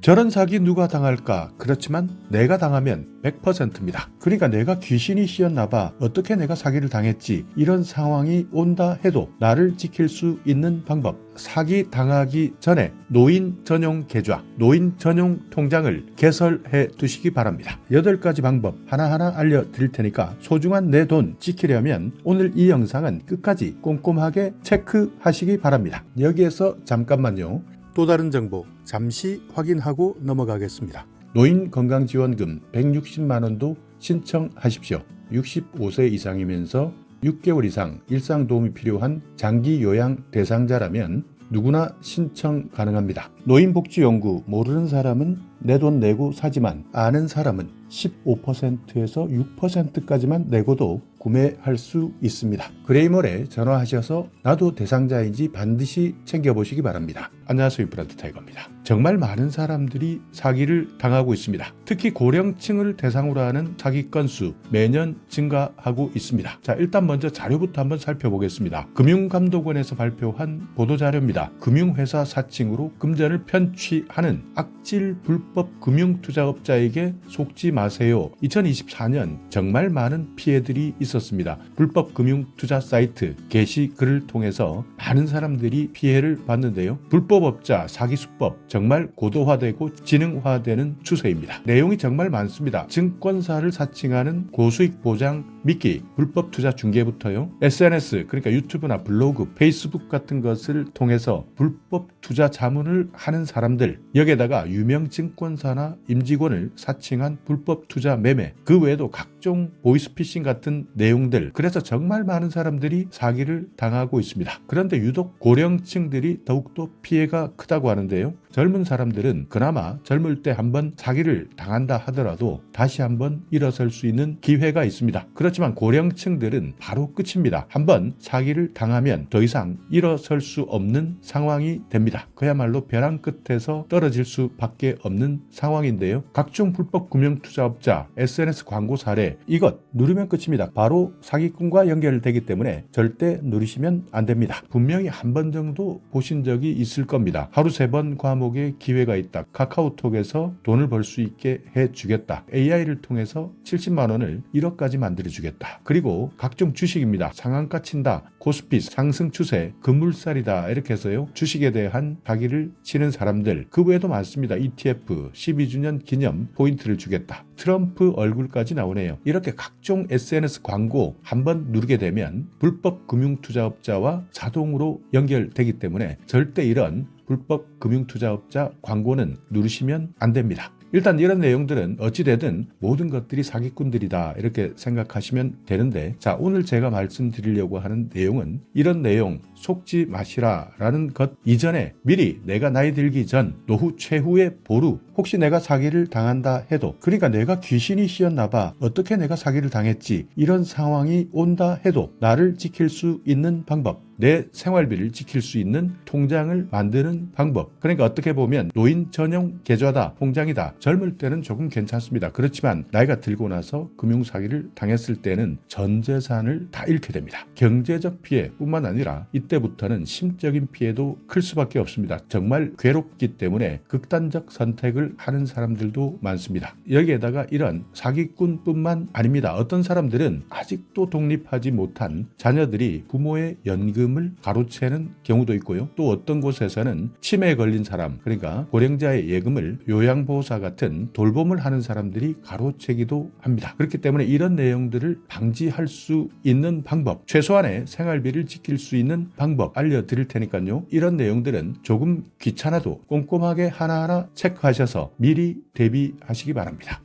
저런 사기 누가 당할까? 그렇지만 내가 당하면 100%입니다. 그러니까 내가 귀신이 씌었나봐. 어떻게 내가 사기를 당했지? 이런 상황이 온다 해도 나를 지킬 수 있는 방법. 사기 당하기 전에 노인 전용 계좌, 노인 전용 통장을 개설해 두시기 바랍니다. 8가지 방법 하나하나 알려드릴 테니까 소중한 내 돈 지키려면 오늘 이 영상은 끝까지 꼼꼼하게 체크하시기 바랍니다. 여기에서 잠깐만요. 또 다른 정보 잠시 확인하고 넘어가겠습니다. 노인건강지원금 160만 원도 신청하십시오. 65세 이상이면서 6개월 이상 일상 도움이 필요한 장기 요양 대상자라면 누구나 신청 가능합니다. 노인복지연구 모르는 사람은 내 돈 내고 사지만 아는 사람은 15%에서 6%까지만 내고도 구매할 수 있습니다. 그레이몰에 전화하셔서 나도 대상자인지 반드시 챙겨보시기 바랍니다. 안녕하세요. 브라드 타이거입니다. 정말 많은 사람들이 사기를 당하고 있습니다. 특히 고령층을 대상으로 하는 사기 건수 매년 증가하고 있습니다. 자, 일단 먼저 자료부터 한번 살펴보겠습니다. 금융감독원에서 발표한 보도자료입니다. 금융회사 사칭으로 금전을 편취하는 악질 불법 금융투자업자에게 속지 마세요. 2024년 정말 많은 피해들이 있었습니다. 불법 금융투자 사이트 게시글을 통해서 많은 사람들이 피해를 봤는데요. 불법업자 사기수법 정말 고도화되고 지능화되는 추세입니다. 내용이 정말 많습니다. 증권사를 사칭하는 고수익 보장 미끼, 불법 투자 중개부터요. SNS 그러니까 유튜브나 블로그, 페이스북 같은 것을 통해서 불법 투자 자문을 하는 사람들, 여기에다가 유명 증권사나 임직원을 사칭한 불법 투자 매매, 그 외에도 각종 보이스피싱 같은 내용들, 그래서 정말 많은 사람들이 사기를 당하고 있습니다. 그런데 유독 고령층들이 더욱더 피해가 크다고 하는데요. 젊은 사람들은 그나마 젊을 때 한번 사기를 당한다 하더라도 다시 한번 일어설 수 있는 기회가 있습니다. 그렇지만 고령층들은 바로 끝입니다. 한번 사기를 당하면 더 이상 일어설 수 없는 상황이 됩니다. 그야말로 벼랑 끝에서 떨어질 수밖에 없는 상황인데요. 각종 불법 금융투자업자, SNS 광고 사례, 이것 누르면 끝입니다. 바로 사기꾼과 연결되기 때문에 절대 누르시면 안 됩니다. 분명히 한 번 정도 보신 적이 있을 겁니다. 하루 3번 과목에 기회가 있다. 카카오톡에서 돈을 벌 수 있게 해주겠다. AI를 통해서 70만 원을 1억까지 만들어주겠다. 그리고 각종 주식입니다. 상한가 친다. 코스피 상승 추세, 급물살이다. 이렇게 해서요. 주식에 대한 사기를 치는 사람들. 그 외에도 많습니다. ETF 12주년 기념 포인트를 주겠다. 트럼프 얼굴까지 나오네요. 이렇게 각종 SNS 광고 한번 누르게 되면 불법 금융투자업자와 자동으로 연결되기 때문에 절대 이런 불법 금융투자업자 광고는 누르시면 안 됩니다. 일단 이런 내용들은 어찌되든 모든 것들이 사기꾼들이다 이렇게 생각하시면 되는데, 자, 오늘 제가 말씀드리려고 하는 내용은 이런 내용 속지 마시라 라는 것 이전에 미리 내가 나이 들기 전 노후 최후의 보루, 혹시 내가 사기를 당한다 해도, 그러니까 내가 귀신이 씌었나 봐, 어떻게 내가 사기를 당했지, 이런 상황이 온다 해도 나를 지킬 수 있는 방법, 내 생활비를 지킬 수 있는 통장을 만드는 방법. 그러니까 어떻게 보면 노인 전용 계좌다, 통장이다. 젊을 때는 조금 괜찮습니다. 그렇지만 나이가 들고 나서 금융사기를 당했을 때는 전 재산을 다 잃게 됩니다. 경제적 피해뿐만 아니라 이때부터는 심적인 피해도 클 수밖에 없습니다. 정말 괴롭기 때문에 극단적 선택을 하는 사람들도 많습니다. 여기에다가 이런 사기꾼뿐만 아닙니다. 어떤 사람들은 아직도 독립하지 못한 자녀들이 부모의 연금을 가로채는 경우도 있고요. 또 어떤 곳에서는 치매에 걸린 사람, 그러니까 고령자의 예금을 요양보호사 같은 돌봄을 하는 사람들이 가로채기도 합니다. 그렇기 때문에 이런 내용들을 방지할 수 있는 방법, 최소한의 생활비를 지킬 수 있는 방법 알려드릴 테니까요. 이런 내용들은 조금 귀찮아도 꼼꼼하게 하나하나 체크하셔서 미리 대비하시기 바랍니다.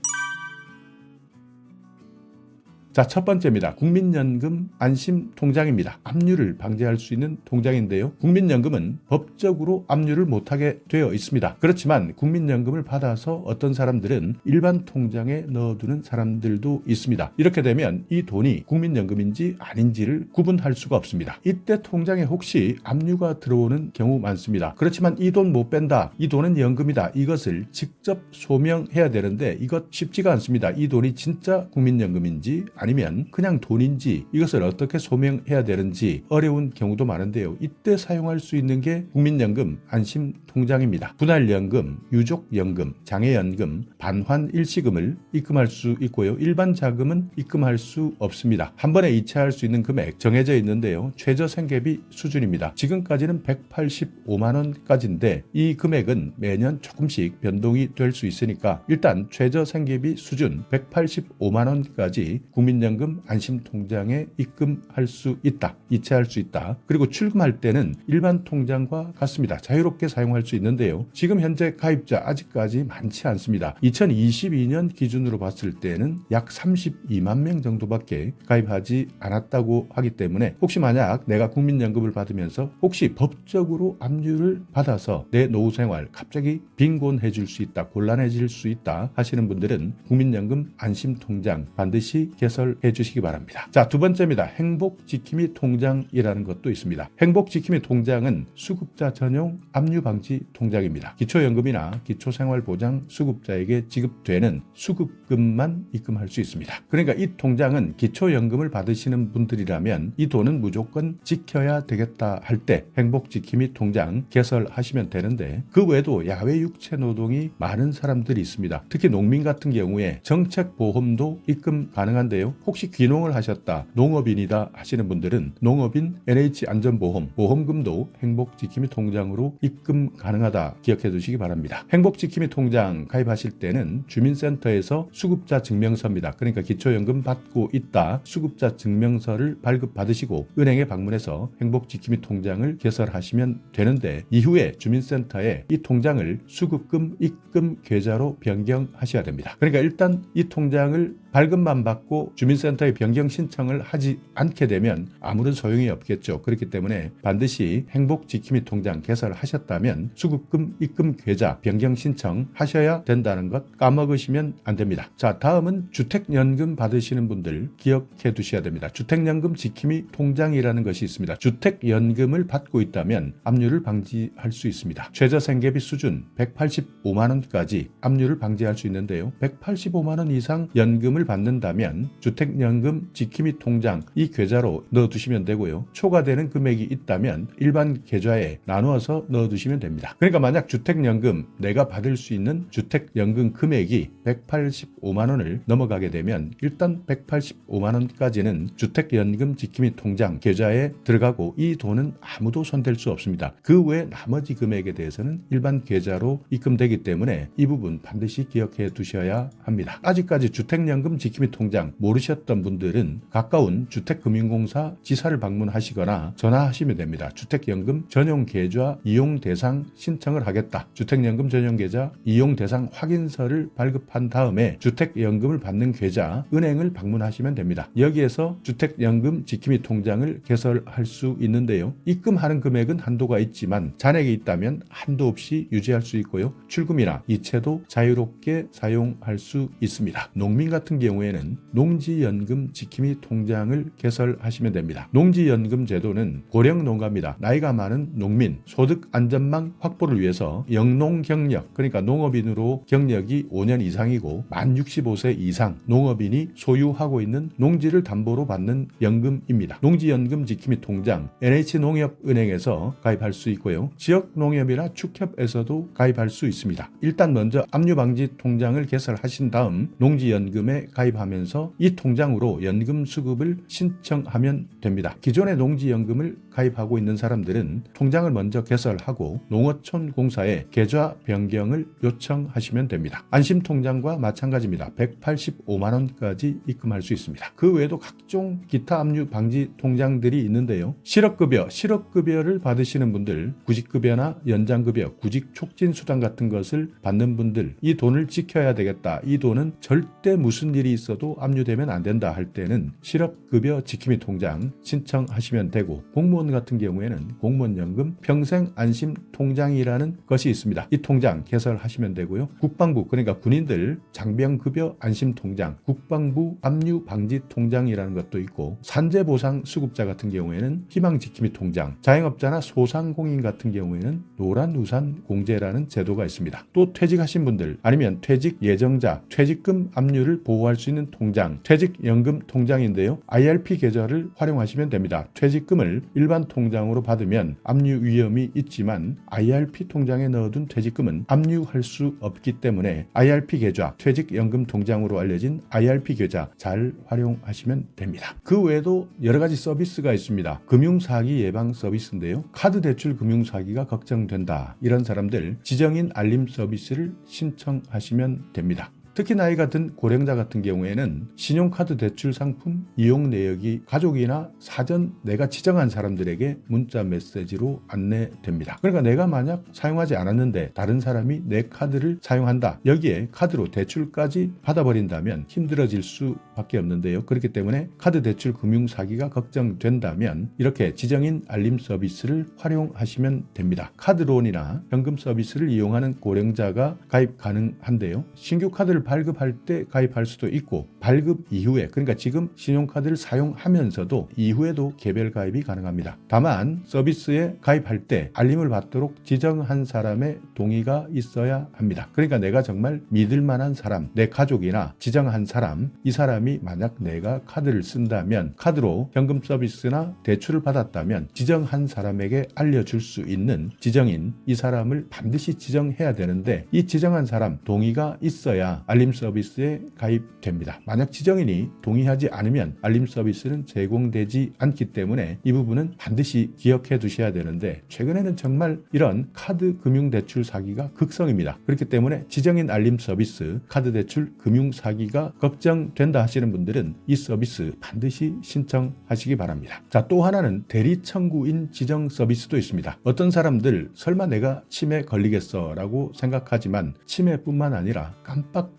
자, 첫 번째입니다. 국민연금 안심통장입니다. 압류를 방지할 수 있는 통장인데요. 국민연금은 법적으로 압류를 못하게 되어 있습니다. 그렇지만 국민연금을 받아서 어떤 사람들은 일반 통장에 넣어두는 사람들도 있습니다. 이렇게 되면 이 돈이 국민연금인지 아닌지를 구분할 수가 없습니다. 이때 통장에 혹시 압류가 들어오는 경우 많습니다. 그렇지만 이 돈 못 뺀다, 이 돈은 연금이다, 이것을 직접 소명해야 되는데 이것 쉽지가 않습니다. 이 돈이 진짜 국민연금인지 아니면 그냥 돈인지 이것을 어떻게 소명해야 되는지 어려운 경우도 많은데요. 이때 사용할 수 있는 게 국민연금 안심통장입니다. 분할연금, 유족연금, 장애연금, 반환 일시금을 입금할 수 있고요. 일반 자금은 입금할 수 없습니다. 한 번에 이체할 수 있는 금액 정해져 있는데요. 최저 생계비 수준입니다. 지금까지는 185만 원까지인데 이 금액은 매년 조금씩 변동이 될 수 있으니까 일단 최저 생계비 수준 185만 원까지 국민연금 안심통장에 입금할 수 있다. 이체할 수 있다. 그리고 출금할 때는 일반 통장과 같습니다. 자유롭게 사용할 수 있는데요. 지금 현재 가입자 아직까지 많지 않습니다. 2022년 기준으로 봤을 때는 약 32만 명 정도밖에 가입하지 않았다고 하기 때문에 혹시 만약 내가 국민연금을 받으면서 혹시 법적으로 압류를 받아서 내 노후 생활 갑자기 빈곤해질 수 있다, 곤란해질 수 있다 하시는 분들은 국민연금 안심통장 반드시 개설해 주시기 바랍니다. 자, 두 번째입니다. 행복지킴이 통장이라는 것도 있습니다. 행복지킴이 통장은 수급자 전용 압류 방지 통장입니다. 기초연금이나 기초생활보장 수급자에게 지급되는 수급금만 입금할 수 있습니다. 그러니까 이 통장은 기초연금을 받으시는 분들이라면 이 돈은 무조건 지켜야 되겠다 할 때 행복지킴이 통장 개설하시면 되는데 그 외에도 야외 육체 노동이 많은 사람들이 있습니다. 특히 농민 같은 경우에 정책보험도 입금 가능한데요. 혹시 귀농을 하셨다, 농업인이다 하시는 분들은 농업인 NH안전보험, 보험금도 행복지킴이 통장으로 입금 가능하다 기억해 두시기 바랍니다. 행복지킴이 통장 가입하실 때는 주민센터에서 수급자 증명서입니다. 그러니까 기초연금 받고 있다 수급자 증명서를 발급받으시고 은행에 방문해서 행복지킴이 통장을 개설하시면 되는데 이후에 주민센터에 이 통장을 수급금 입금 계좌로 변경하셔야 됩니다. 그러니까 일단 이 통장을 발급만 받고 주민센터에 변경 신청을 하지 않게 되면 아무런 소용이 없겠죠. 그렇기 때문에 반드시 행복지킴이 통장 개설하셨다면 수급금 입금 계좌 변경 신청 하셔야 된다는 것 까먹으시면 안 됩니다. 자, 다음은 주택연금 받으시는 분들 기억해 두셔야 됩니다. 주택연금 지킴이 통장이라는 것이 있습니다. 주택연금을 받고 있다면 압류를 방지할 수 있습니다. 최저 생계비 수준 185만 원까지 압류를 방지할 수 있는데요. 185만 원 이상 연금을 받는다면 주택연금 지킴이 통장 이 계좌로 넣어두시면 되고요. 초과되는 금액이 있다면 일반 계좌에 나누어서 넣어두시면 됩니다. 그러니까 만약 주택연금 내가 받을 수 있는 주택연금 금액이 185만 원을 넘어가게 되면 일단 185만 원까지는 주택연금 지킴이 통장 계좌에 들어가고 이 돈은 아무도 손댈 수 없습니다. 그 외 나머지 금액에 대해서는 일반 계좌로 입금되기 때문에 이 부분 반드시 기억해 두셔야 합니다. 아직까지 주택연금 지킴이 통장 모르셨던 분들은 가까운 주택금융공사 지사를 방문하시거나 전화하시면 됩니다. 주택연금 전용계좌 이용대상 신청을 하겠다. 주택연금 전용계좌 이용대상 확인서를 발급한 다음에 주택연금을 받는 계좌 은행을 방문하시면 됩니다. 여기에서 주택연금 지킴이 통장을 개설할 수 있는데요. 입금하는 금액은 한도가 있지만 잔액이 있다면 한도 없이 유지할 수 있고요. 출금이나 이체도 자유롭게 사용할 수 있습니다. 농민 같은 경우에는 농지연금 지킴이 통장을 개설하시면 됩니다. 농지연금 제도는 고령 농가입니다. 나이가 많은 농민, 소득 안전망 확보를 위해서 영농 경력, 그러니까 농업인으로 경력이 5년 이상이고 만 65세 이상 농업인이 소유하고 있는 농지를 담보로 받는 연금입니다. 농지연금 지킴이 통장 NH농협은행에서 가입할 수 있고요. 지역농협이나 축협에서도 가입할 수 있습니다. 일단 먼저 압류방지 통장을 개설하신 다음 농지연금에 가입하면서 이 통장으로 연금 수급을 신청하면 됩니다. 기존의 농지연금을 가입하고 있는 사람들은 통장을 먼저 개설하고 농어촌 공사에 계좌 변경을 요청하시면 됩니다. 안심통장과 마찬가지입니다. 185만 원까지 입금할 수 있습니다. 그 외에도 각종 기타 압류 방지 통장들이 있는데요. 실업급여를 받으시는 분들, 구직급여나 연장급여, 구직 촉진 수당 같은 것을 받는 분들, 이 돈을 지켜야 되겠다. 이 돈은 절대 무슨 일이 있어도 압류되면 안 된다 할 때는 실업급여 지킴이 통장 신청하시면 되고, 공무원 같은 경우에는 공무원연금 평생안심통장이라는 것이 있습니다. 이 통장 개설하시면 되고요. 국방부, 그러니까 군인들 장병급여 안심통장, 국방부 압류 방지 통장이라는 것도 있고, 산재보상 수급자 같은 경우에는 희망지킴이 통장, 자영업자나 소상공인 같은 경우에는 노란우산 공제라는 제도가 있습니다. 또 퇴직하신 분들, 아니면 퇴직 예정자, 퇴직금 압류를 보호할 수 있는 통장, 퇴직연금 통장인데요. IRP 계좌를 활용하시면 됩니다. 퇴직금을 일반 통장으로 받으면 압류 위험이 있지만 IRP 통장에 넣어둔 퇴직금은 압류할 수 없기 때문에 IRP 계좌, 퇴직연금 통장으로 알려진 IRP 계좌 잘 활용하시면 됩니다. 그 외에도 여러 가지 서비스가 있습니다. 금융사기 예방 서비스인데요. 카드 대출 금융사기가 걱정된다. 이런 사람들 지정인 알림 서비스를 신청하시면 됩니다. 특히 나이가 든 고령자 같은 경우에는 신용카드 대출 상품 이용 내역이 가족이나 사전 내가 지정한 사람들에게 문자 메시지로 안내됩니다. 그러니까 내가 만약 사용하지 않았는데 다른 사람이 내 카드를 사용한다. 여기에 카드로 대출까지 받아버린다면 힘들어질 수밖에 없는데요. 그렇기 때문에 카드 대출 금융 사기가 걱정된다면 이렇게 지정인 알림 서비스를 활용하시면 됩니다. 카드론이나 현금 서비스를 이용하는 고령자가 가입 가능한데요. 신규 카드를 발급할 때 가입할 수도 있고 발급 이후에 그러니까 지금 신용카드를 사용하면서도 이후에도 개별 가입이 가능합니다. 다만 서비스에 가입할 때 알림을 받도록 지정한 사람의 동의가 있어야 합니다. 그러니까 내가 정말 믿을 만한 사람, 내 가족이나 지정한 사람, 이 사람이 만약 내가 카드를 쓴다면 카드로 현금 서비스나 대출을 받았다면 지정한 사람에게 알려줄 수 있는 지정인 이 사람을 반드시 지정해야 되는데 이 지정한 사람 동의가 있어야 알림 서비스에 가입됩니다. 만약 지정인이 동의하지 않으면 알림 서비스는 제공되지 않기 때문에 이 부분은 반드시 기억해 두셔야 되는데 최근에는 정말 이런 카드 금융 대출 사기가 극성입니다. 그렇기 때문에 지정인 알림 서비스 카드 대출 금융 사기가 걱정된다 하시는 분들은 이 서비스 반드시 신청하시기 바랍니다. 자, 또 하나는 대리 청구인 지정 서비스도 있습니다. 어떤 사람들 설마 내가 치매 걸리겠어 라고 생각하지만 치매뿐만 아니라 깜빡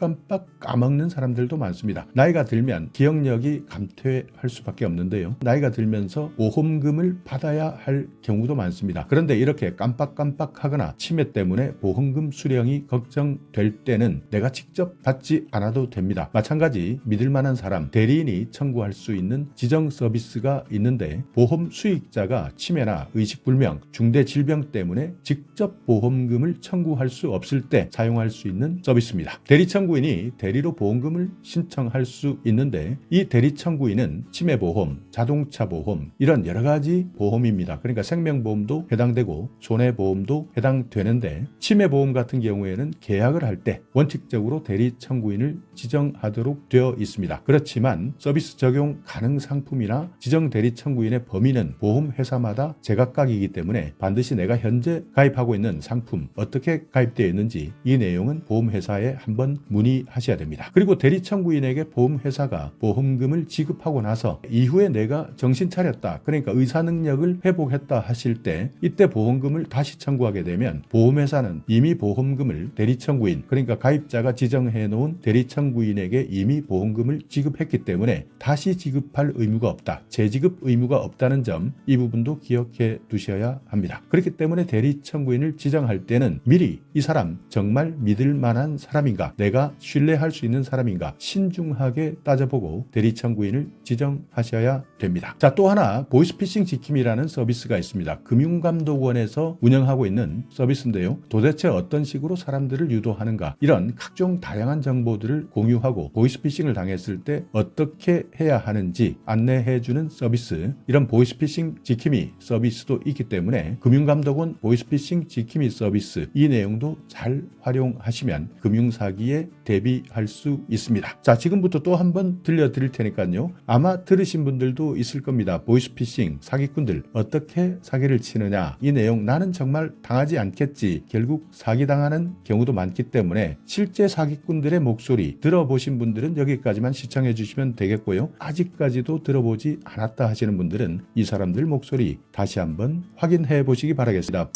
까먹는 사람들도 많습니다. 나이가 들면 기억력이 감퇴할 수밖에 없는데요. 나이가 들면서 보험금을 받아야 할 경우도 많습니다. 그런데 이렇게 깜빡하거나 치매 때문에 보험금 수령이 걱정될 때는 내가 직접 받지 않아도 됩니다. 마찬가지 믿을 만한 사람, 대리인이 청구할 수 있는 지정 서비스가 있는데 보험 수익자가 치매나 의식불명, 중대질병 때문에 직접 보험금을 청구할 수 없을 때 사용할 수 있는 서비스입니다. 대리 청구인이 대리로 보험금을 신청할 수 있는데 이 대리 청구인은 치매보험, 자동차보험 이런 여러 가지 보험입니다. 그러니까 생명보험도 해당되고 손해보험도 해당되는데 치매보험 같은 경우에는 계약을 할 때 원칙적으로 대리 청구인을 지정하도록 되어 있습니다. 그렇지만 서비스 적용 가능 상품이나 지정 대리 청구인의 범위는 보험회사마다 제각각이기 때문에 반드시 내가 현재 가입하고 있는 상품 어떻게 가입되어 있는지 이 내용은 보험회사에 한번 문의하셔야 됩니다. 그리고 대리 청구인에게 보험회사가 보험금을 지급하고 나서 이후에 내가 정신 차렸다. 그러니까 의사 능력을 회복했다 하실 때 이때 보험금을 다시 청구하게 되면 보험회사는 이미 보험금을 대리 청구인 그러니까 가입자가 지정해 놓은 대리 청구인에게 이미 보험금을 지급했기 때문에 다시 지급할 의무가 없다. 재지급 의무가 없다는 점 이 부분도 기억해 두셔야 합니다. 그렇기 때문에 대리 청구인을 지정할 때는 미리 이 사람 정말 믿을 만한 사람인가 내가 신뢰할 수 있는 사람인가 신중하게 따져보고 대리 청구인을 지정하셔야 됩니다. 자, 또 하나 보이스피싱 지킴이라는 서비스가 있습니다. 금융감독원에서 운영하고 있는 서비스인데요. 도대체 어떤 식으로 사람들을 유도하는가 이런 각종 다양한 정보들을 공유하고 보이스피싱을 당했을 때 어떻게 해야 하는지 안내해주는 서비스 이런 보이스피싱 지킴이 서비스도 있기 때문에 금융감독원 보이스피싱 지킴이 서비스 이 내용도 잘 활용하시면 금융사기에 대비할 수 있습니다. 자, 지금부터 또 한번 들려드릴 테니까요. 아마 들으신 분들도 있을 겁니다. 보이스피싱 사기꾼들 어떻게 사기를 치느냐 이 내용 나는 정말 당하지 않겠지 결국 사기당하는 경우도 많기 때문에 실제 사기꾼들의 목소리 들어보신 분들은 여기까지만 시청해 주시면 되겠고요. 아직까지도 들어보지 않았다 하시는 분들은 이 사람들 목소리 다시 한번 확인해 보시기 바라겠습니다.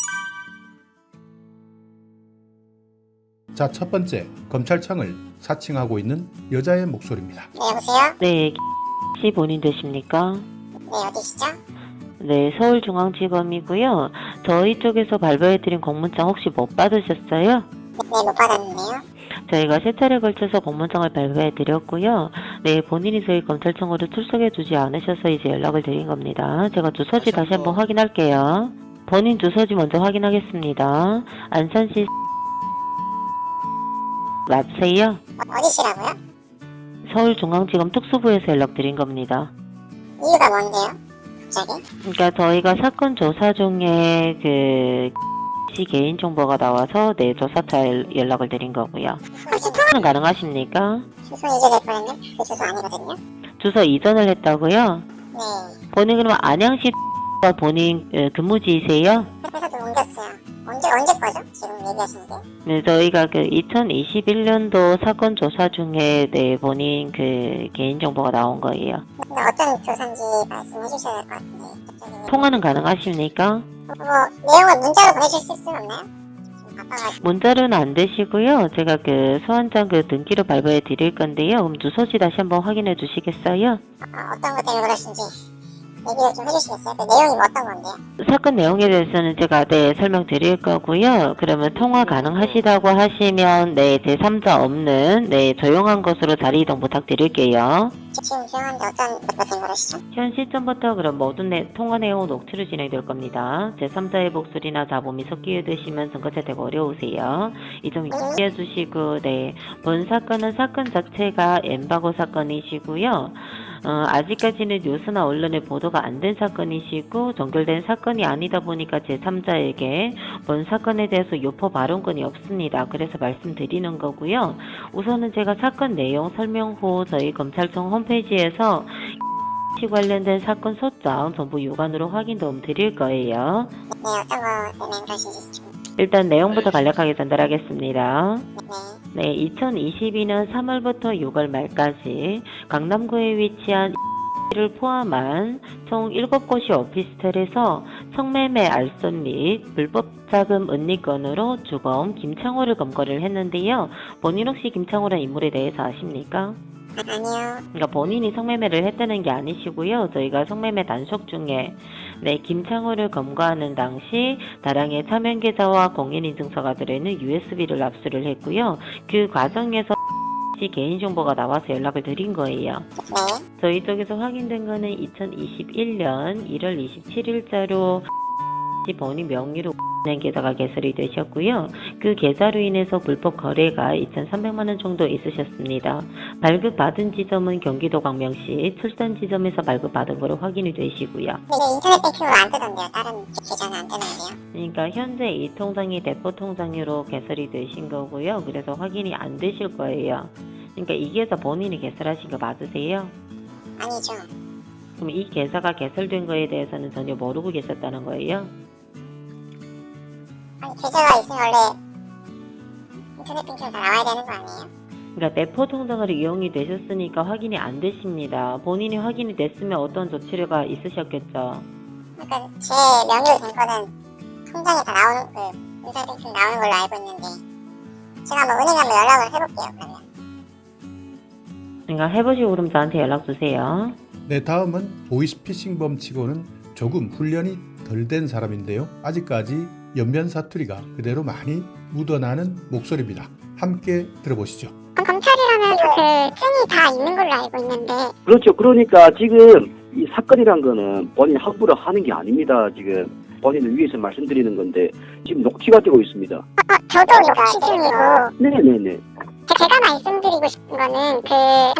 자, 첫 번째 검찰청을 사칭하고 있는 여자의 목소리입니다. 네, 여보세요? 네, 씨 본인 되십니까? 네, 어디시죠? 네, 서울중앙지검이고요. 저희 쪽에서 발부해드린 공문장 혹시 못 받으셨어요? 네, 못 받았는데요. 저희가 세 차례 걸쳐서 공문장을 발부해드렸고요. 네, 본인이 저희 검찰청으로 출석해두지 않으셔서 이제 연락을 드린 겁니다. 제가 주소지 다시 한번 확인할게요. 본인 주소지 먼저 확인하겠습니다. 안산시 맞세요? 어디시라고요? 서울중앙지검 특수부에서 연락드린 겁니다. 이유가 뭔데요? 갑자기? 그러니까 저희가 사건 조사 중에 씨 개인정보가 나와서 네, 조사차 연락을 드린 거고요. 혹시 통화는 가능하십니까? 주소 이전할 뻔했네? 그 주소 아니거든요? 주소 이전을 했다고요? 네. 본인 그러면 안양시 본인 근무지이세요? 회사도 옮겼어요. 언제 거죠? 지금 얘기하시는 게? 네, 저희가 2021년도 사건 조사 중에 네, 본인 개인정보가 나온 거예요. 근데 어떤 조사인지 말씀해 주셔야 될 것 같은데. 갑자기 왜- 통화는 가능하십니까? 내용을 문자로 보내주실 수 없나요? 좀 바빠가지고. 문자로는 안 되시고요. 제가 소환장 등기로 발부해 드릴 건데요. 그럼 주소지 다시 한번 확인해 주시겠어요? 어떤 것 때문에 그러신지 얘기를 좀 해주시겠어요? 그 내용이 뭐 어떤 건데요? 사건 내용에 대해서는 제가 네, 설명드릴 거고요. 그러면 통화 가능하시다고 하시면 네, 제3자 없는 네, 조용한 곳으로 자리 이동 부탁드릴게요. 지금 조용한데 어떤 된 거라시죠? 현 시점부터 그럼 모든 통화 내용 녹취로 진행될 겁니다. 제3자의 목소리나 잡음이 섞여 드시면 선거채택 어려우세요. 이 점 유의해 주시고, 네. 본 사건은 사건 자체가 엠바고 사건이시고요. 아직까지는 뉴스나 언론에 보도가 안 된 사건이시고 종결된 사건이 아니다 보니까 제3자에게 본 사건에 대해서 유포 발언권이 없습니다. 그래서 말씀드리는 거고요. 우선은 제가 사건 내용 설명 후 저희 검찰청 홈페이지에서 관련된 사건 소장 전부 유관으로 확인 도움 드릴 거예요. 네, 어떤 거 때문에 그러신지 좀. 일단 내용부터 간략하게 전달하겠습니다. 네. 네, 2022년 3월부터 6월 말까지 강남구에 위치한 를 포함한 총 7곳이 오피스텔에서 성매매 알선 및 불법 자금 은닉 건으로 주범 김창호를 검거를 했는데요. 본인 혹시 김창호라는 인물에 대해서 아십니까? 아니요. 그러니까 본인이 성매매를 했다는 게 아니시고요. 저희가 성매매 단속 중에 네, 김창호를 검거하는 당시 다량의 차명 계좌와 공인인증서가 들어있는 USB를 압수를 했고요. 그 과정에서 개인정보가 나와서 연락을 드린 거예요. 네. 저희 쪽에서 확인된 거는 2021년 1월 27일자로 본인 명의로 은행 계좌가 개설이 되셨고요. 그 계좌로 인해서 불법 거래가 2,300만 원 정도 있으셨습니다. 발급받은 지점은 경기도 광명시 출산 지점에서 발급받은 거로 확인이 되시고요. 근데 인터넷 뱅킹으로 안 뜨던데요. 다른 계좌는 안 뜨는데요. 그러니까 현재 이 통장이 대포 통장으로 개설이 되신 거고요. 그래서 확인이 안 되실 거예요. 그러니까 이 계좌 본인이 개설하신 거 맞으세요? 아니죠. 그럼 이 계좌가 개설된 거에 대해서는 전혀 모르고 계셨다는 거예요? 아니, 계좌가 있으면 원래 인터넷 뱅킹으로 다 나와야 되는 거 아니에요? 그러니까 대포 통장으로 이용이 되셨으니까 확인이 안 되십니다. 본인이 확인이 됐으면 어떤 조치가 있으셨겠죠? 그러니까 제 명의로 된 거는 통장에 다 나오는 인터넷 뱅킹 나오는 걸로 알고 있는데 제가 한번 은행 한번 연락을 해볼게요. 그러면. 그러니까 해보시고 그럼 저한테 연락 주세요. 네, 다음은 보이스피싱범 치고는 조금 훈련이 덜 된 사람인데요. 아직까지 연변 사투리가 그대로 많이 묻어나는 목소리입니다. 함께 들어보시죠. 검찰이라면 증이 다 있는 걸로 알고 있는데 그렇죠. 그러니까 지금 이 사건이란 거는 본인 함부로 하는 게 아닙니다. 지금 본인을 위해서 말씀드리는 건데 지금 녹취가 되고 있습니다. 저도 역시 중이고 네네네. 제가 말씀드리고 싶은 거는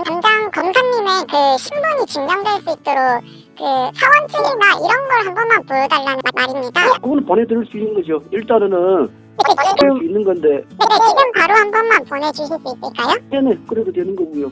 담당 검사님의 신분이 증명될 수 있도록 사원증이나 이런 걸 한 번만 보여달라는 말입니다. 그거는 보내드릴 수 있는 거죠. 일단은 보내드릴 수 있는 건데 지금 바로 한 번만 보내주실 수 있을까요? 네네 그래도 되는 거고요.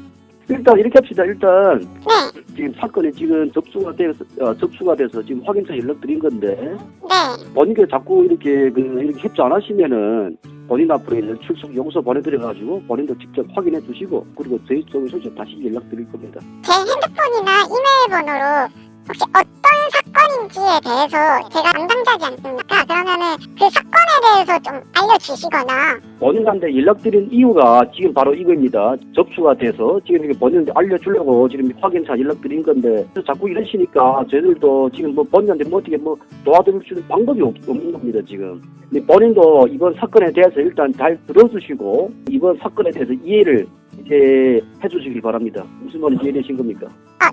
일단 이렇게 합시다. 일단 네. 지금 사건이 지금 접수가 돼서 지금 확인차 연락드린 건데 네. 본인께 자꾸 이렇게 이렇게 협조 안 하시면은 본인 앞으로 이제 출석 요구서 보내드려가지고 본인도 직접 확인해 주시고 그리고 저희 쪽에서 이제 다시 연락드릴 겁니다. 제 핸드폰이나 이메일 번호로 혹시 어떤 사건인지에 대해서 제가 담당자지 않습니까? 그러면은 그 사건에 대해서 좀 알려주시거나 본인한테 연락드린 이유가 지금 바로 이거입니다. 접수가 돼서 지금 이렇게 본인한테 알려주려고 지금 확인차 연락드린 건데 자꾸 이러시니까 저희들도 지금 본인한테 어떻게 도와드릴 수 있는 방법이 없는 겁니다. 지금 본인도 이번 사건에 대해서 일단 잘 들어주시고 이번 사건에 대해서 이해를 이제 해주시길 바랍니다. 무슨 말인지 이해되신 겁니까?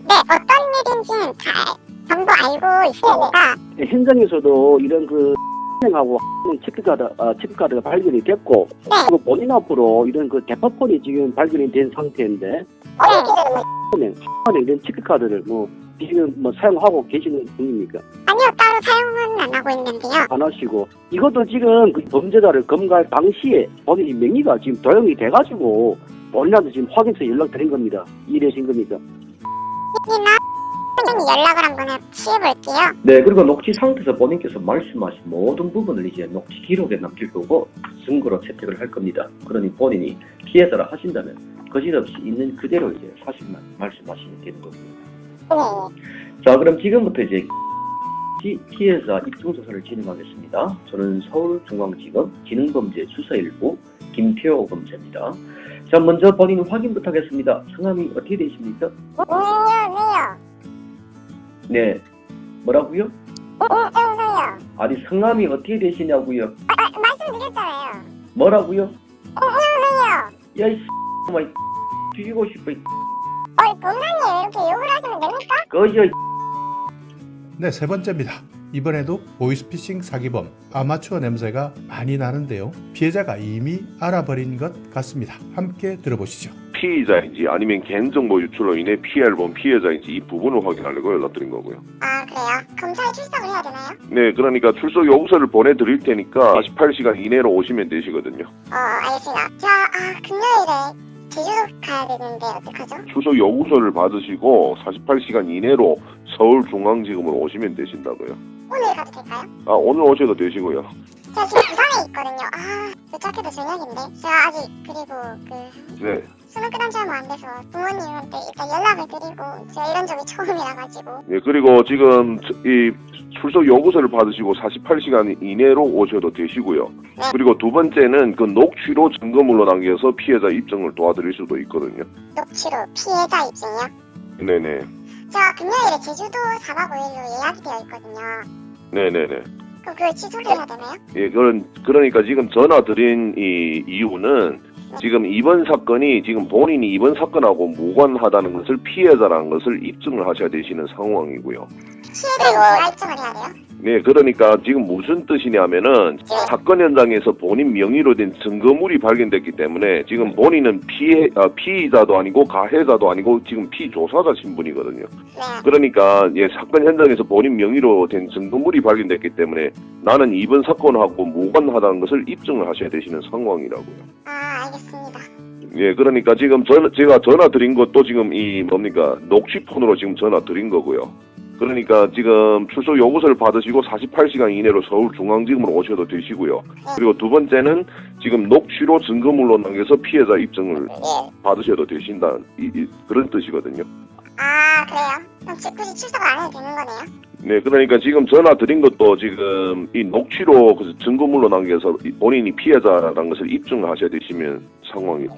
네. 어떤 일인지는 잘 전부 알고 있으니까 현장에서도 이런 하고 체크카드가 발견이 됐고 그리고 본인 앞으로 이런 그 대파폰이 지금 발견이 된 상태인데 이런 체크카드를 뭐 지금 뭐 사용하고 계시는 중입니까? 아니요, 따로 사용은 안 하고 있는데요. 안 하시고 이것도 지금 그 범죄자를 검거할 당시에 본인이 명의가 지금 도용이 돼가지고 본인한테 지금 확인서 연락드린 겁니다. 이래신 겁니까? 이나 연락을 한번 취해볼게요. 네, 그리고 녹취 상태에서 본인께서 말씀하신 모든 부분을 이제 녹취 기록에 남길 거고 증거로 채택을 할 겁니다. 그러니 본인이 피해자라 하신다면 거짓없이 있는 그대로 이제 사실만 말씀하시면 되는 거고요. 네. 자, 그럼 지금부터 이제 피해자 입증조사를 진행하겠습니다. 저는 서울중앙지검 기능범죄 수사일부 김태호 검사입니다. 자, 먼저 본인 확인부터 하겠습니다. 성함이 어떻게 되십니까? 안녕하세요. 네, 뭐라고요? 여보세요. 아니, 성함이 어떻게 되시냐고요? 말씀드렸잖아요. 뭐라고요? 안녕하세요. 야, 이 정말 죽이고 싶어. 검사님 이렇게 욕을 하시면 됩니까? 꺼져. 네, 세 번째입니다. 이번에도 보이스피싱 사기범 아마추어 냄새가 많이 나는데요. 피해자가 이미 알아버린 것 같습니다. 함께 들어보시죠. 피의자인지 아니면 개인정보 유출로 인해 피해를 본 피해자인지 이 부분을 확인하려고 연락드린 거고요. 아, 그래요? 검사에 출석을 해야 되나요? 네, 그러니까 출석 요구서를 보내드릴 테니까 48시간 이내로 오시면 되시거든요. 알겠습니다. 금요일에 제주도 가야 되는데 어떡하죠? 출석 요구서를 받으시고 48시간 이내로 서울중앙지검으로 오시면 되신다고요. 오늘 가도 될까요? 오늘 오셔도 되시고요. 제가 지금 부산에 있거든요. 도착해도 저녁인데 제가 아직 그리고 네. 수능 끝난 지 얼마 안 돼서 부모님한테 일단 연락을 드리고 제가 이런 적이 처음이라 가지고 네, 그리고 지금 이 출석 요구서를 받으시고 48시간 이내로 오셔도 되시고요. 네. 그리고 두 번째는 그 녹취로 증거물로 남겨서 피해자 입증을 도와드릴 수도 있거든요. 녹취로 피해자 입증이요? 네네. 제가 금요일에 제주도 4박 5일로 예약이 되어 있거든요. 네네네. 그럼 그걸 취소를 해야 되나요? 예, 그러니까 지금 전화 드린 이 이유는 지금 이번 사건이 지금 본인이 이번 사건하고 무관하다는 것을 피해자라는 것을 입증을 하셔야 되시는 상황이고요. 피해자 입증을 해야 돼요? 네, 그러니까 지금 무슨 뜻이냐면은 사건 현장에서 본인 명의로 된 증거물이 발견됐기 때문에 지금 본인은 피의자도 아니고 가해자도 아니고 지금 피조사자 신분이거든요. 네. 그러니까 사건 현장에서 본인 명의로 된 증거물이 발견됐기 때문에 나는 이번 사건하고 무관하다는 것을 입증을 하셔야 되시는 상황이라고요. 알겠습니다. 예, 그러니까 지금 제가 전화 드린 것도 지금 녹취폰으로 지금 전화 드린 거고요. 그러니까 지금 출석 요구서를 받으시고 48시간 이내로 서울중앙지검으로 오셔도 되시고요. 그리고 두 번째는 지금 녹취로 증거물로 남겨서 피해자 입증을 받으셔도 되신다. 그런 뜻이거든요. 그래요? 그럼 굳이 출석을 안 해도 되는 거네요? 네, 그러니까 지금 전화 드린 것도 지금 이 녹취로 증거물로 남겨서 본인이 피해자라는 것을 입증을 하셔야 되시면 상황입니다.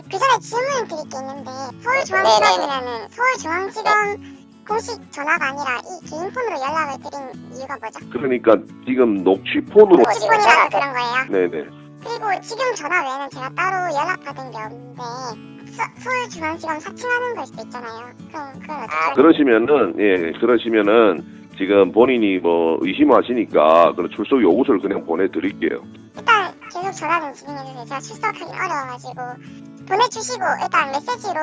그 전에 질문 드릴 게 있는데 서울중앙지검이라는 서울중앙지검 공식 전화가 아니라 이 개인 폰으로 연락을 드린 이유가 뭐죠? 그러니까 지금 녹취폰으로 녹취폰이라서 그런 거예요? 네네. 그리고 지금 전화 외에는 제가 따로 연락받은 게 없는데 서울중앙지검 사칭하는 걸 수도 있잖아요. 그럼 그건 어떻게 그러시면은 지금 본인이 뭐 의심하시니까 그런 출석 요구서를 그냥 보내드릴게요. 일단 계속 전화 좀 진행해주세요. 제가 출석하기 어려워가지고 보내주시고 일단 메시지로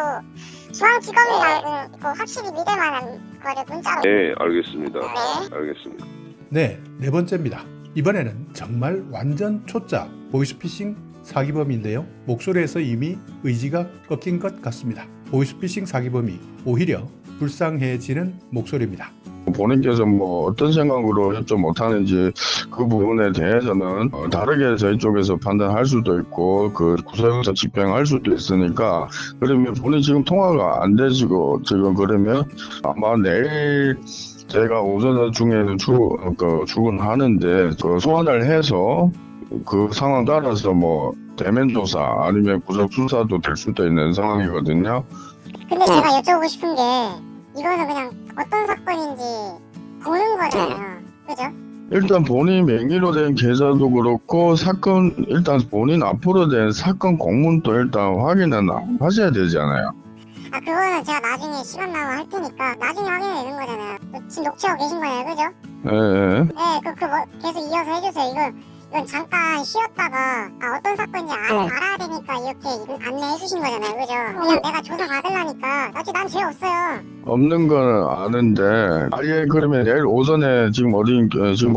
중앙지검이라는 확실히 믿을 만한 거를 문자로. 네, 알겠습니다. 네. 알겠습니다. 네, 네 번째입니다. 이번에는 정말 완전 초짜 보이스피싱 사기범인데요. 목소리에서 이미 의지가 꺾인 것 같습니다. 보이스피싱 사기범이 오히려 불쌍해지는 목소리입니다. 본인께서 뭐 어떤 생각으로 협조 못하는지 그 부분에 대해서는 다르게 저희 쪽에서 판단할 수도 있고 그 구속영장 집행할 수도 있으니까 그러면 본인 지금 통화가 안 되시고 지금 그러면 아마 내일 제가 오전 중에는 출근하는데 소환을 해서 그 상황 따라서 뭐 대면 조사 아니면 구속 수사도 될 수도 있는 상황이거든요. 근데 제가 여쭤보고 싶은 게 이거는 그냥 어떤 사건인지 보는 거잖아요. 그죠? 일단 본인 명의로 된 계좌도 그렇고 일단 본인 앞으로 된 사건 공문도 일단 확인은 하셔야 되잖아요. 그거는 제가 나중에 시간 나면 할 테니까 나중에 확인해 되는 거잖아요. 지금 녹취하고 계신 거예요, 그죠? 예. 계속 이어서 해주세요. 이건 잠깐 쉬었다가 어떤 사건인지 알아야 되니까 이렇게 안내해 주신 거잖아요, 그죠? 그냥 내가 조사 받으려니까 난 죄 없어요. 없는 건 아는데 아예 그러면 내일 오전에 지금 어디 지금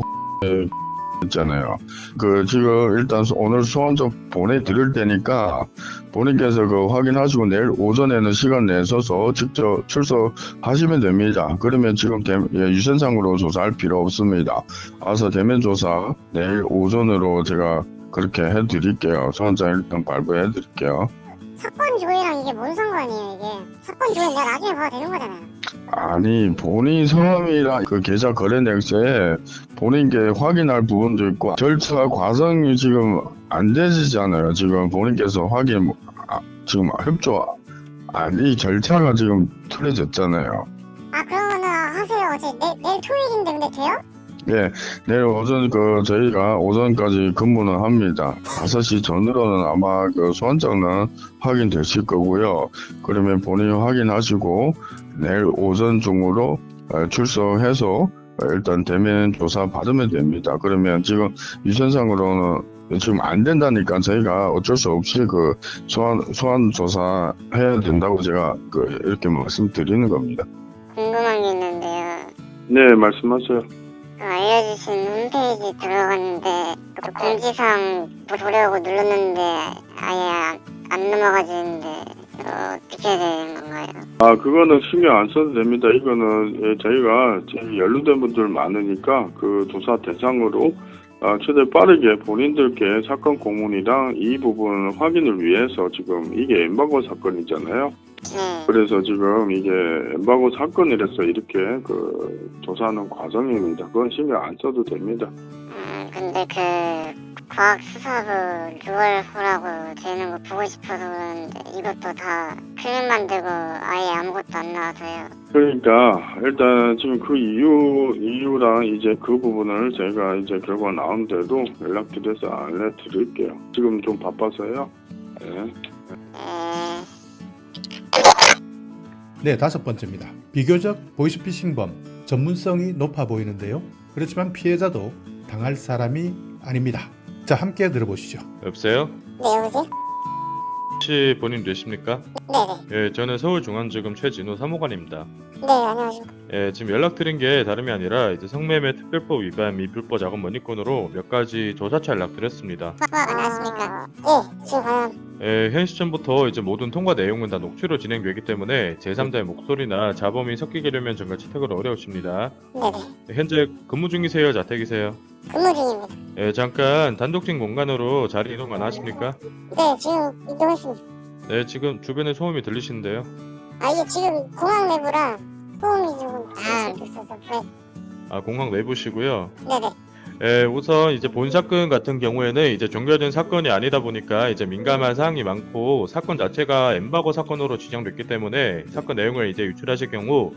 있잖아요. 그 지금 일단 오늘 소환서 보내드릴 테니까 본인께서 그 확인하시고 내일 오전에는 시간 내셔서 직접 출석하시면 됩니다. 그러면 지금 유선상으로 조사할 필요 없습니다. 와서 대면 조사 내일 오전으로 제가 그렇게 해드릴게요. 소환장 일단 발부해드릴게요. 사건 조회랑 이게 뭔 상관이에요, 이게? 사건 조회 내가 나중에 봐도 되는 거잖아요. 아니 본인 성함이랑 그 계좌 거래 내역서에 본인께 확인할 부분도 있고 절차 과정이 지금 안 되시잖아요. 지금 본인께서 지금 협조 아니 절차가 지금 틀어졌잖아요. 그러면은 하세요. 내일 토요일인데 근데 돼요? 예, 내일 오전 저희가 오전까지 근무는 합니다. 5시 전으로는 아마 소환장은 확인되실 거고요. 그러면 본인이 확인하시고 내일 오전 중으로 출석해서 일단 대면 조사 받으면 됩니다. 그러면 지금 유선상으로는 지금 안 된다니까 저희가 어쩔 수 없이 소환 조사 해야 된다고 제가 이렇게 말씀드리는 겁니다. 궁금한 게 있는데요. 네, 말씀하세요. 알려주신 홈페이지 들어갔는데 공지사항 보려고 눌렀는데 아예 안 넘어가지는데 어떻게 해야 되는 건가요? 그거는 신경 안 써도 됩니다. 이거는 저희가 연루된 분들 많으니까 그 조사 대상으로 최대 빠르게 본인들께 사건 공문이랑 이 부분 확인을 위해서 지금 이게 엠바고 사건이잖아요. 네. 그래서 지금 이게 엠바고 사건이라서 이렇게 조사하는 과정입니다. 그건 신경 안 써도 됩니다. 근데 과학수사부 6월호라고 되는 거 보고 싶어서 그러는데 이것도 다 클릭만 되고 아예 아무것도 안 나와서요. 그러니까 일단 지금 그 이유랑 이제 그 부분을 제가 이제 결과 나온데도 연락드려서 알려드릴게요. 지금 좀 바빠서요. 네. 네, 5번째입니다. 비교적 보이스피싱범 전문성이 높아 보이는데요. 그렇지만 피해자도 당할 사람이 아닙니다. 자, 함께 들어보시죠. 여보세요? 네, 여보세요? 혹시 본인 되십니까? 네네. 예, 저는 서울중앙지검 최진우 사무관입니다. 네, 안녕하십니까. 예, 지금 연락드린 게 다름이 아니라 이제 성매매 특별법 위반 및 불법 자금 원익건으로 몇 가지 조사차 연락드렸습니다. 안녕하십니까. 네, 지금 가면 예, 현 시점부터 이제 모든 통과 내용은 다 녹취로 진행되기 때문에 제3자의 목소리나 자범이 섞이게 되면 정말 채택을 어려우십니다. 네네. 현재 근무 중이세요? 자택이세요? 근무 중입니다. 예, 잠깐 단독진 공간으로 자리 이동 가능하십니까? 네, 지금 이동했습니다. 네, 지금 주변에 소음이 들리시는데요. 이게 지금 공항 내부라 소음이 조금 있어서 네. 공항 내부시고요. 네네. 예, 우선 이제 본 사건 같은 경우에는 이제 종결된 사건이 아니다 보니까 이제 민감한 사항이 많고 사건 자체가 엠바고 사건으로 지정됐기 때문에 사건 내용을 이제 유출하실 경우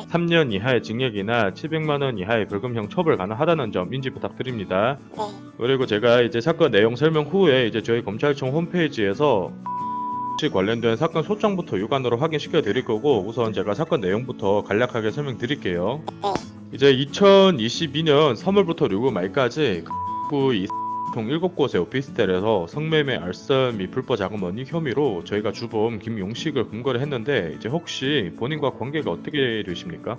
3년 이하의 징역이나 700만 원 이하의 벌금형 처벌 가능하다는 점 인지 부탁드립니다. 네. 그리고 제가 이제 사건 내용 설명 후에 이제 저희 검찰청 홈페이지에서 관련된 사건 소장부터 유관으로 확인시켜 드릴 거고 우선 제가 사건 내용부터 간략하게 설명드릴게요. 이제 2022년 3월부터 6월 말까지 총 7곳의 오피스텔에서 성매매, 알선 및 불법 자금 원익 혐의로 저희가 주범 김용식을 검거를 했는데 이제 혹시 본인과 관계가 어떻게 되십니까?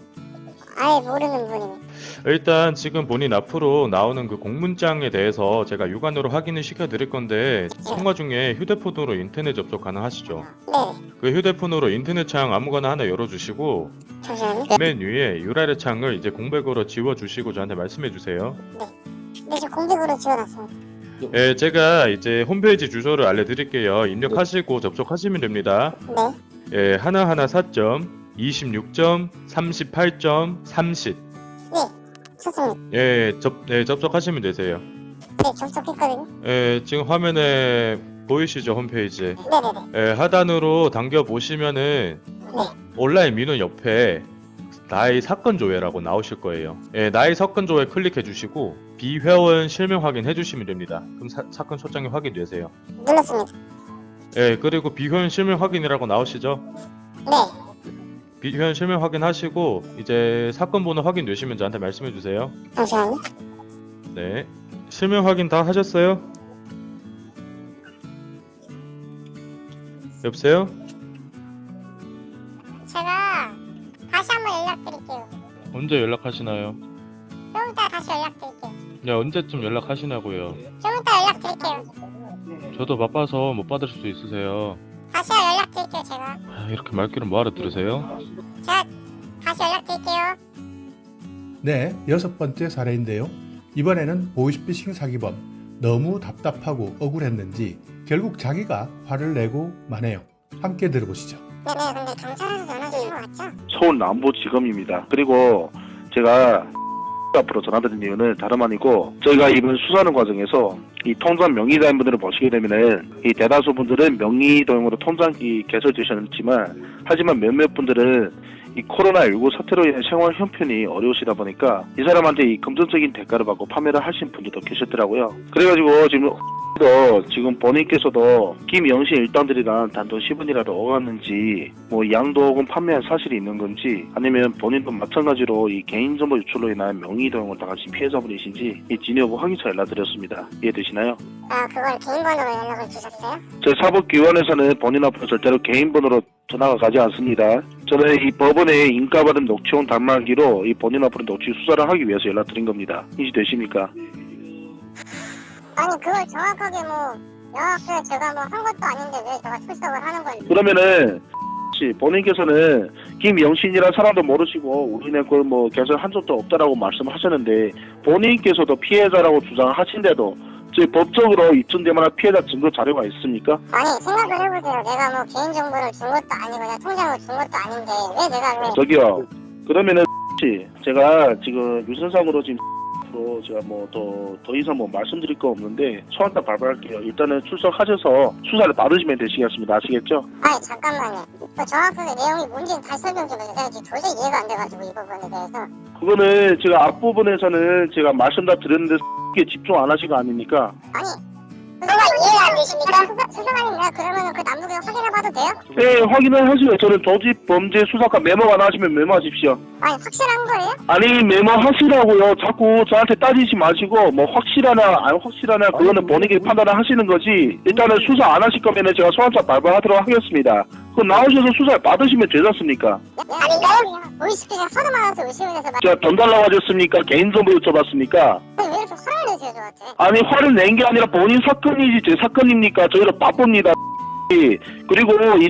아예 모르는 분입니다. 일단 지금 본인 앞으로 나오는 그 공문장에 대해서 제가 유관으로 확인을 시켜드릴 건데 통화 중에 휴대폰으로 인터넷 접속 가능하시죠? 네. 그 휴대폰으로 인터넷 창 아무거나 하나 열어주시고 잠시만요. 맨 위에 URL 창을 이제 공백으로 지워주시고 저한테 말씀해주세요. 네, 저 공백으로 지워놨습니다. 예, 제가 이제 홈페이지 주소를 알려드릴게요. 입력하시고 접속하시면 됩니다. 네. 예, 하나하나 4점 26점 38점 30 좋습니다. 예, 접속하시면 되세요. 네, 접속했거든요. 예, 지금 화면에 보이시죠 홈페이지. 네네네. 예, 하단으로 당겨 보시면은 온라인 민원 옆에 나의 사건 조회라고 나오실 거예요. 예, 나의 사건 조회 클릭해 주시고 비회원 실명 확인해 주시면 됩니다. 그럼 사건 소장이 확인되세요. 눌렀습니다. 예, 그리고 비회원 실명 확인이라고 나오시죠? 네. 비회원 실명 확인하시고 이제 사건 번호 확인되시면 저한테 말씀해 주세요. 잠시만요. 네. 실명 확인 다 하셨어요? 여보세요? 제가 다시 한번 연락드릴게요. 언제 연락하시나요? 좀 이따 다시 연락드릴게요. 네, 언제쯤 연락하시냐고요. 좀 이따 연락드릴게요. 저도 바빠서 못 받을 수 있으세요. 다시 연락드릴게요, 제가. 이렇게 말귀를 뭐하러 들으세요? 제가 다시 연락드릴게요. 네, 6번째 사례인데요. 이번에는 보이스피싱 사기범. 너무 답답하고 억울했는지 결국 자기가 화를 내고 마네요. 함께 들어보시죠. 네네, 근데 경찰에서 전화 주신 거 맞죠? 서울 남부지검입니다. 그리고 제가 앞으로 전화드린 이유는 다름 아니고 저희가 이번 수사하는 과정에서 이 통장 명의자인분들을 보시게 되면은 이 대다수 분들은 명의도용으로 통장이 개설되셨지만 하지만 몇몇 분들은 이 코로나19 사태로 인해 생활 형편이 어려우시다 보니까 이 사람한테 이 금전적인 대가를 받고 판매를 하신 분들도 계셨더라고요. 그래가지고 지금 본인께서도 김영신 일당들이랑 단돈 10원이라도 오갔는지 뭐 양도금 판매한 사실이 있는 건지 아니면 본인도 마찬가지로 이 개인정보 유출로 인한 명의도용을 당하신 피해자분이신지 이 진위 여부 확인차 연락드렸습니다. 이해되시나요? 아, 그걸 개인 번호로 연락을 주셨어요? 저희 사법기관에서는 본인 앞으로 절대로 개인 번호로 전화가 가지 않습니다. 저는 이 법원에 인가받은 녹취용 단말기로 이 본인 앞으로 녹취 수사를 하기 위해서 연락드린 겁니다. 인지되십니까? 아니, 그걸 정확하게 명확하게 제가 한 것도 아닌데 왜 제가 출석을 하는 건지. 그러면은 본인께서는 김영신이라는 사람도 모르시고 우리는 그걸 개설한 적도 없다라고 말씀하셨는데 본인께서도 피해자라고 주장하신데도 저희 법적으로 입증될 만한 피해자 증거 자료가 있습니까? 아니, 생각을 해보세요. 내가 개인정보를 준 것도 아니고 내 통장을 준 것도 아닌데 왜 내가 저기요. 그러면은 제가 지금 유선상으로 지금 제가 더 이상 말씀드릴 거 없는데 소환단 발부할게요. 일단은 출석하셔서 수사를 받으시면 되시겠습니다. 아시겠죠? 아니, 잠깐만요. 정확하게 내용이 뭔지는 다시 설명 좀 해주세요. 지금 도저히 이해가 안 돼가지고 이 부분에 대해서. 그거는 제가 앞부분에서는 제가 말씀 다 드렸는데 집중 안 하신 거 아닙니까? 아니, 그거가 이해가 안 되십니까? 수사관님, 내가 그러면 그 남북에 확인해봐도 돼요? 네, 확인을 하시고요. 저는 조직 범죄 수사과 메모 하나 하시면 메모하십시오. 아니, 확실한 거예요? 아니, 메모하시라고요. 자꾸 저한테 따지지 마시고 확실하나 안 확실하나 그거는 본인이 판단을 하시는 거지. 일단은 수사 안 하실 거면은 제가 소환차 발부하도록 하겠습니다. 그 나오셔서 수사를 받으시면 되지 않습니까? 아닌가요? 보이스피싱 하도 많아서 의심이 돼서 제가 돈 달라고 하셨습니까? 개인정보 여쭤봤습니까? 왜 이렇게 화를 내세요, 저한테? 아니, 화를 낸 게 아니라 본인 사건이지 제 사건입니까? 저희도 바쁩니다. 그리고 이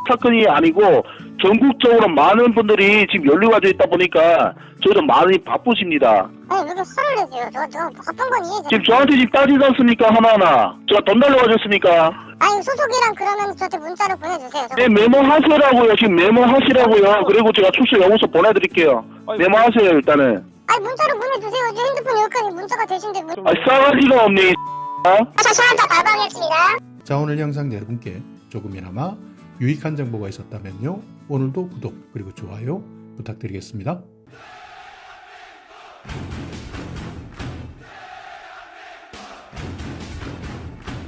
사건이 아니고 전국적으로 많은 분들이 지금 연루가 돼 있다 보니까 저희도 많이 바쁘십니다. 아니, 왜 이렇게 화를 내세요? 저 바쁜 건 이해해요. 지금 저한테 지금 따지지 않습니까? 하나하나. 제가 돈 달라고 하셨습니까? 아니, 소속이랑 그러면 저한테 문자로 보내주세요. 네, 메모하시라고요. 지금 메모하시라고요. 그리고 제가 출석 영수서 보내드릴게요. 메모하세요, 일단은. 아니, 문자로 보내주세요. 제 핸드폰 여기까지 문자가 되신데. 아, 싸가지가 없네, 저 소환자 발부하겠습니다. 자, 오늘 영상 여러분께 조금이나마 유익한 정보가 있었다면요. 오늘도 구독 그리고 좋아요 부탁드리겠습니다.